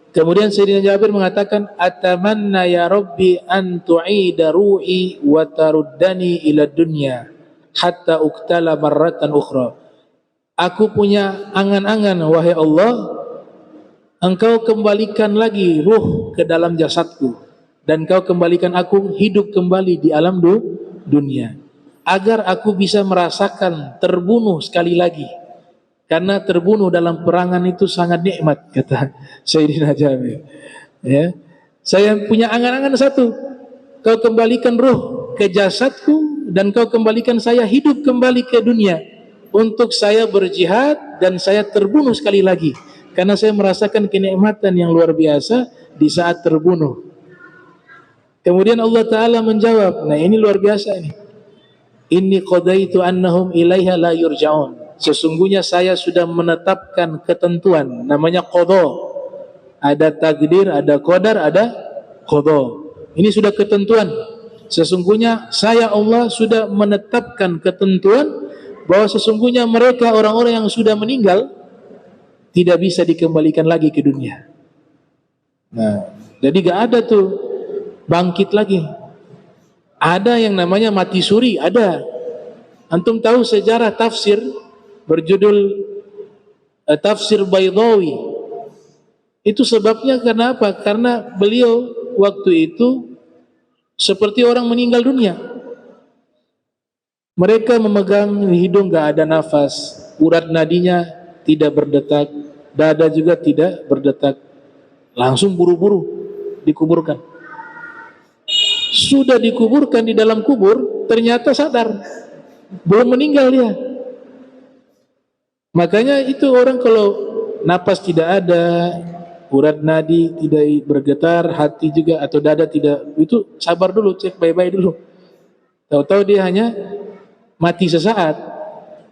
Kemudian Sayyidina Jabir mengatakan, atamanna ya Rabbi an tu'ida ruhi wa taruddani ila dunya hatta uktala marratan ukhra. Aku punya angan-angan, wahai Allah, engkau kembalikan lagi ruh ke dalam jasadku, dan kau kembalikan aku hidup kembali di alam dunia, agar aku bisa merasakan terbunuh sekali lagi. Karena terbunuh dalam perangan itu sangat nikmat, kata Sayyidina Jabir. Ya, saya punya angan-angan satu, kau kembalikan ruh ke jasadku, dan kau kembalikan saya hidup kembali ke dunia, untuk saya berjihad dan saya terbunuh sekali lagi, karena saya merasakan kenikmatan yang luar biasa di saat terbunuh. Kemudian Allah Ta'ala menjawab, nah ini luar biasa ini, inni qadaitu annahum ilaiha la yurja'un. Sesungguhnya saya sudah menetapkan ketentuan, namanya qadha. Ada takdir, ada qadar, ada qadha. Ini sudah ketentuan. Sesungguhnya saya Allah sudah menetapkan ketentuan bahwa sesungguhnya mereka orang-orang yang sudah meninggal tidak bisa dikembalikan lagi ke dunia. Nah, jadi gak ada tuh bangkit lagi. Ada yang namanya mati suri, ada. Antum tahu sejarah tafsir berjudul Tafsir Baydawi. Itu sebabnya karena apa? Karena beliau waktu itu seperti orang meninggal dunia. Mereka memegang hidung, gak ada nafas, urat nadinya tidak berdetak, dada juga tidak berdetak. Langsung buru-buru dikuburkan. Sudah dikuburkan di dalam kubur, ternyata sadar, belum meninggal dia. Makanya itu orang kalau napas tidak ada, urat nadi tidak bergetar, hati juga atau dada tidak, itu sabar dulu, cek baik-baik dulu. Tahu-tahu dia hanya mati sesaat.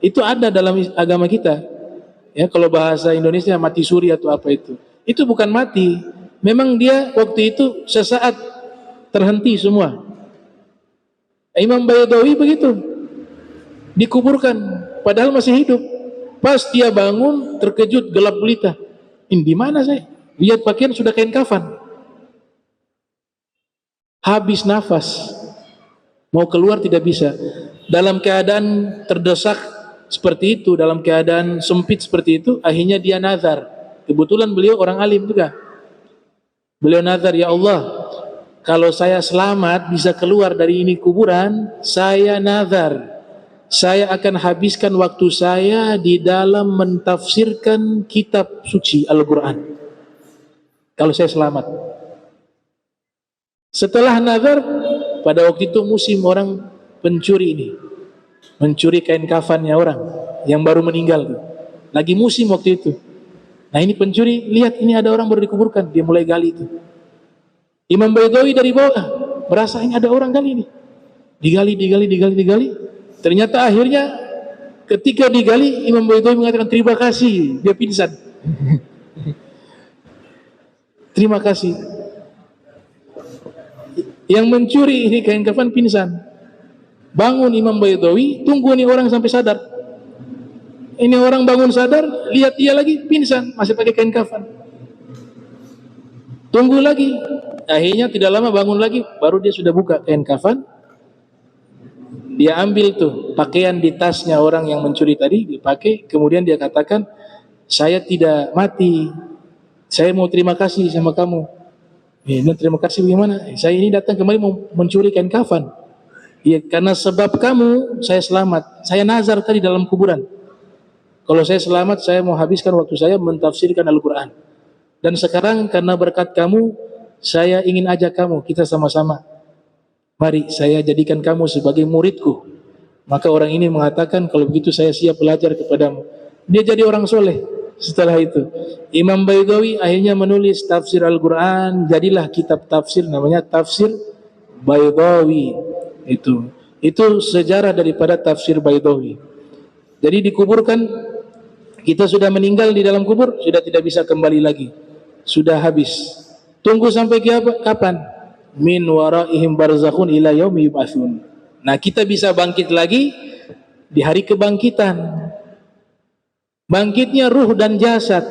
Itu ada dalam agama kita. Ya, kalau bahasa Indonesia mati suri atau apa itu. Itu bukan mati. Memang dia waktu itu sesaat terhenti semua. Imam Baydawi begitu. Dikuburkan padahal masih hidup. Pas dia bangun terkejut, gelap gulita. Ini di mana saya? Lihat pakaian sudah kain kafan. Habis nafas. Mau keluar tidak bisa. Dalam keadaan terdesak seperti itu, dalam keadaan sempit seperti itu, akhirnya dia nazar. Kebetulan beliau orang alim juga. Beliau nazar, ya Allah, kalau saya selamat bisa keluar dari ini kuburan, saya nazar, saya akan habiskan waktu saya di dalam mentafsirkan kitab suci Al-Quran. Kalau saya selamat. Setelah nazar, pada waktu itu musim orang pencuri ini, mencuri kain kafannya orang yang baru meninggal. Lagi musim waktu itu. Nah ini pencuri, lihat ini ada orang baru dikuburkan, dia mulai gali itu. Imam Baidawi dari bawah merasa ini ada orang kali ini, digali. Ternyata akhirnya ketika digali, Imam Baidawi mengatakan terima kasih, dia pingsan. Terima kasih. Yang mencuri ini kain kafan pingsan. Bangun Imam Baidawi, tunggu nih orang sampai sadar. Ini orang bangun sadar, lihat dia lagi pingsan, masih pakai kain kafan. Tunggu lagi. Akhirnya tidak lama bangun lagi, baru dia sudah buka kain kafan. Dia ambil tuh pakaian di tasnya orang yang mencuri tadi, dipakai. Kemudian dia katakan, saya tidak mati, saya mau terima kasih sama kamu. Terima kasih bagaimana? Saya ini datang kembali mau mencuri kain kafan. Ya, karena sebab kamu saya selamat. Saya nazar tadi dalam kuburan. Kalau saya selamat, saya mau habiskan waktu saya mentafsirkan Al-Quran. Dan sekarang karena berkat kamu, saya ingin ajak kamu, kita sama-sama. Mari saya jadikan kamu sebagai muridku. Maka orang ini mengatakan, kalau begitu saya siap belajar kepadamu. Dia jadi orang soleh. Setelah itu Imam Baidawi akhirnya menulis tafsir Al-Quran. Jadilah kitab tafsir namanya Tafsir Baidawi. Itu sejarah daripada tafsir Baidawi. Jadi dikuburkan, kita sudah meninggal di dalam kubur, sudah tidak bisa kembali lagi, sudah habis. Tunggu sampai kapan? Min waraihim barzakhun ila yaumi yub'atsun. Nah, kita bisa bangkit lagi di hari kebangkitan. Bangkitnya ruh dan jasad.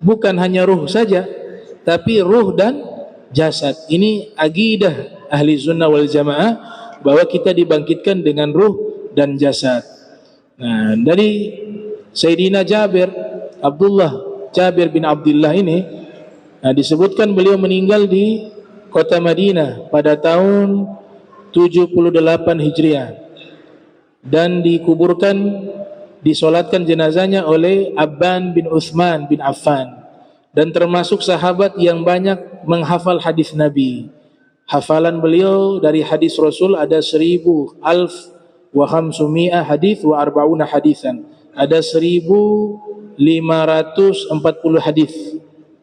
Bukan hanya ruh saja, tapi ruh dan jasad. Ini akidah ahli sunnah wal jamaah, bahwa kita dibangkitkan dengan ruh dan jasad. Nah, dari Sayyidina Abdullah Jabir bin Abdullah ini, disebutkan beliau meninggal di kota Madinah pada tahun 78 Hijriah. Dan dikuburkan, disolatkan jenazahnya oleh Abban bin Uthman bin Affan, dan termasuk sahabat yang banyak menghafal hadis Nabi. Hafalan beliau dari hadis Rasul ada 1000 wa khamsumi'ah hadis wa arba'una hadisan. Ada 1540 hadis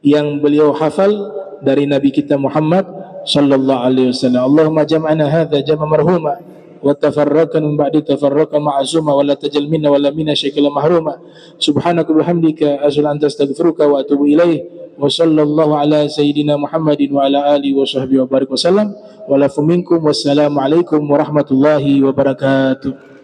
yang beliau hafal dari Nabi kita Muhammad sallallahu alaihi wasallam. Allahumma jam'ana hadza jam'a marhuma wa tafarraqna min ba'di tafarraqan ma'zuma wa la tajal minna wa la minna syai'an mahruma. Subhanaka bihamdika asyhadu an la ilaha illa anta astaghfiruka wa atubu ilaik. Wa sallallahu ala sayyidina Muhammadin wa ala alihi wa sahbihi wa barik wasallam. Wa lafu minkum wassalamu alaikum warahmatullahi wabarakatuh.